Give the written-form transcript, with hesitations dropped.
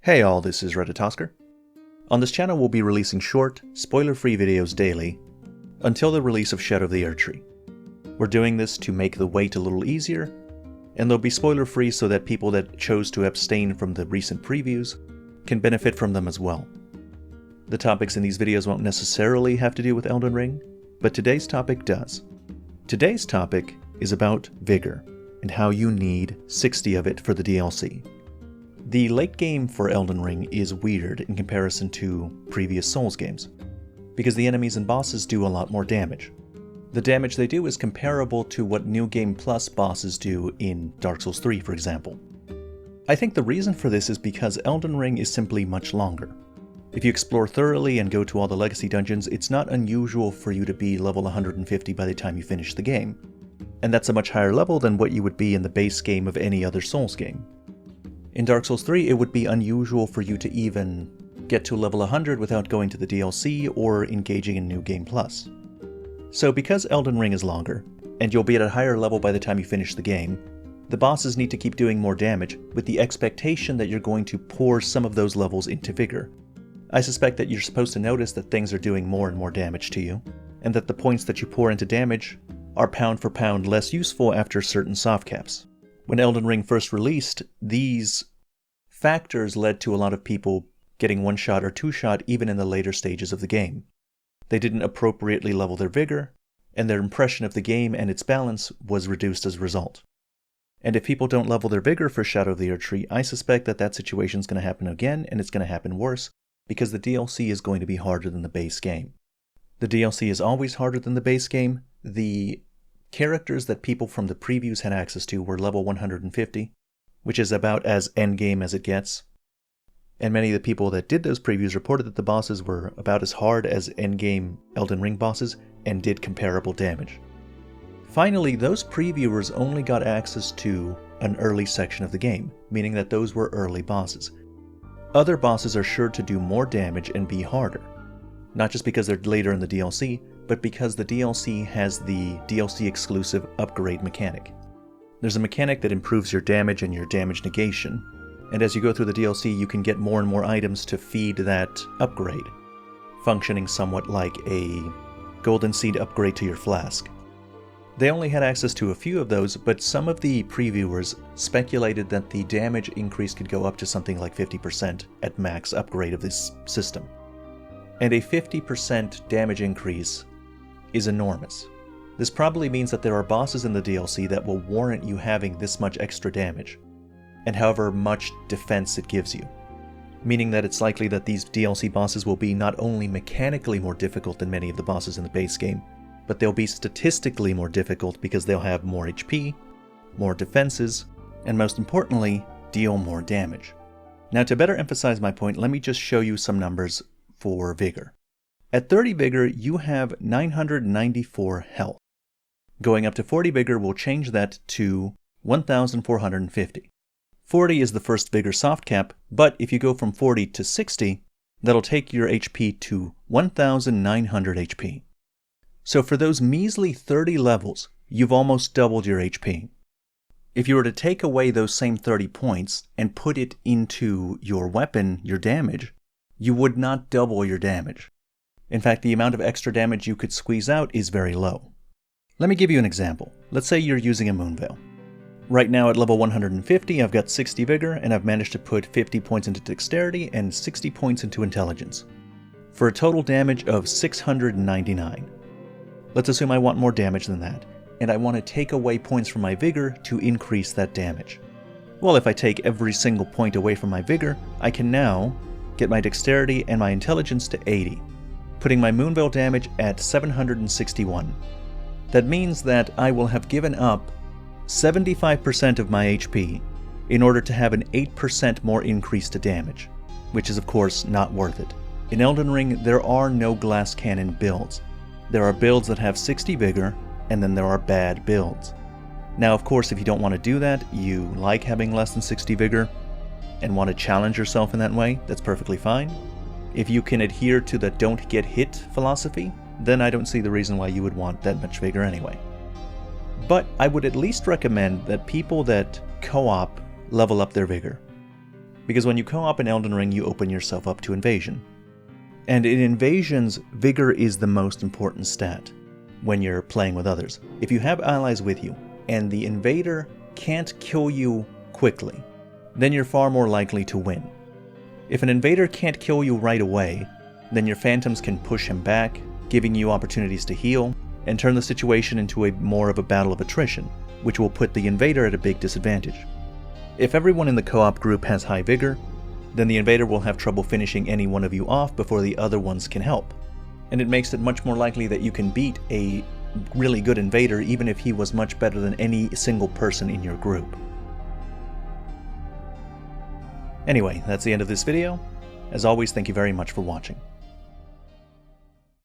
Hey all, this is Redditosker. On this channel we'll be releasing short, spoiler-free videos daily until the release of Shadow of the Erdtree. We're doing this to make the wait a little easier, and they'll be spoiler-free so that people that chose to abstain from the recent previews can benefit from them as well. The topics in these videos won't necessarily have to do with Elden Ring, but today's topic does. Today's topic is about Vigor, and how you need 60 of it for the DLC. The late game for Elden Ring is weird in comparison to previous Souls games, because the enemies and bosses do a lot more damage. The damage they do is comparable to what New Game Plus bosses do in Dark Souls 3, for example. I think the reason for this is because Elden Ring is simply much longer. If you explore thoroughly and go to all the legacy dungeons, it's not unusual for you to be level 150 by the time you finish the game, and that's a much higher level than what you would be in the base game of any other Souls game. In Dark Souls 3, it would be unusual for you to even get to level 100 without going to the DLC or engaging in New Game Plus. So because Elden Ring is longer, and you'll be at a higher level by the time you finish the game, the bosses need to keep doing more damage with the expectation that you're going to pour some of those levels into Vigor. I suspect that you're supposed to notice that things are doing more and more damage to you, and that the points that you pour into damage are pound for pound less useful after certain soft caps. When Elden Ring first released, these factors led to a lot of people getting one-shot or two-shot even in the later stages of the game. They didn't appropriately level their vigor, and their impression of the game and its balance was reduced as a result. And if people don't level their vigor for Shadow of the Erdtree, I suspect that that situation is going to happen again, and it's going to happen worse, because the DLC is going to be harder than the base game. The DLC is always harder than the base game. The characters that people from the previews had access to were level 150, which is about as endgame as it gets. And many of the people that did those previews reported that the bosses were about as hard as endgame Elden Ring bosses and did comparable damage. Finally, those previewers only got access to an early section of the game, meaning that those were early bosses. Other bosses are sure to do more damage and be harder, not just because they're later in the DLC, but because the DLC has the DLC exclusive upgrade mechanic. There's a mechanic that improves your damage and your damage negation, and as you go through the DLC you can get more and more items to feed that upgrade, functioning somewhat like a golden seed upgrade to your flask. They only had access to a few of those, but some of the previewers speculated that the damage increase could go up to something like 50% at max upgrade of this system. And a 50% damage increase is enormous. This probably means that there are bosses in the DLC that will warrant you having this much extra damage, and however much defense it gives you. Meaning that it's likely that these DLC bosses will be not only mechanically more difficult than many of the bosses in the base game, but they'll be statistically more difficult because they'll have more HP, more defenses, and most importantly, deal more damage. Now to better emphasize my point, let me just show you some numbers for Vigor. At 30 Vigor, you have 994 health. Going up to 40 Vigor will change that to 1,450. 40 is the first Vigor soft cap, but if you go from 40 to 60, that'll take your HP to 1,900 HP. So for those measly 30 levels, you've almost doubled your HP. If you were to take away those same 30 points and put it into your weapon, your damage, you would not double your damage. In fact, the amount of extra damage you could squeeze out is very low. Let me give you an example. Let's say you're using a Moonveil. Right now at level 150, I've got 60 Vigor, and I've managed to put 50 points into Dexterity and 60 points into Intelligence, for a total damage of 699. Let's assume I want more damage than that, and I want to take away points from my Vigor to increase that damage. Well, if I take every single point away from my Vigor, I can now get my Dexterity and my Intelligence to 80. Putting my Moonveil damage at 761. That means that I will have given up 75% of my HP in order to have an 8% more increase to damage, which is of course not worth it. In Elden Ring, there are no glass cannon builds. There are builds that have 60 Vigor, and then there are bad builds. Now of course if you don't want to do that, you like having less than 60 Vigor, and want to challenge yourself in that way, that's perfectly fine. If you can adhere to the don't get hit philosophy, then I don't see the reason why you would want that much Vigor anyway. But I would at least recommend that people that co-op level up their Vigor. because when you co-op in Elden Ring, you open yourself up to invasion. And in invasions, Vigor is the most important stat when you're playing with others. If you have allies with you, and the invader can't kill you quickly, then you're far more likely to win. If an invader can't kill you right away, then your phantoms can push him back, giving you opportunities to heal, and turn the situation into more of a battle of attrition, which will put the invader at a big disadvantage. If everyone in the co-op group has high vigor, then the invader will have trouble finishing any one of you off before the other ones can help. And it makes it much more likely that you can beat a really good invader even if he was much better than any single person in your group. Anyway, that's the end of this video. As always, thank you very much for watching.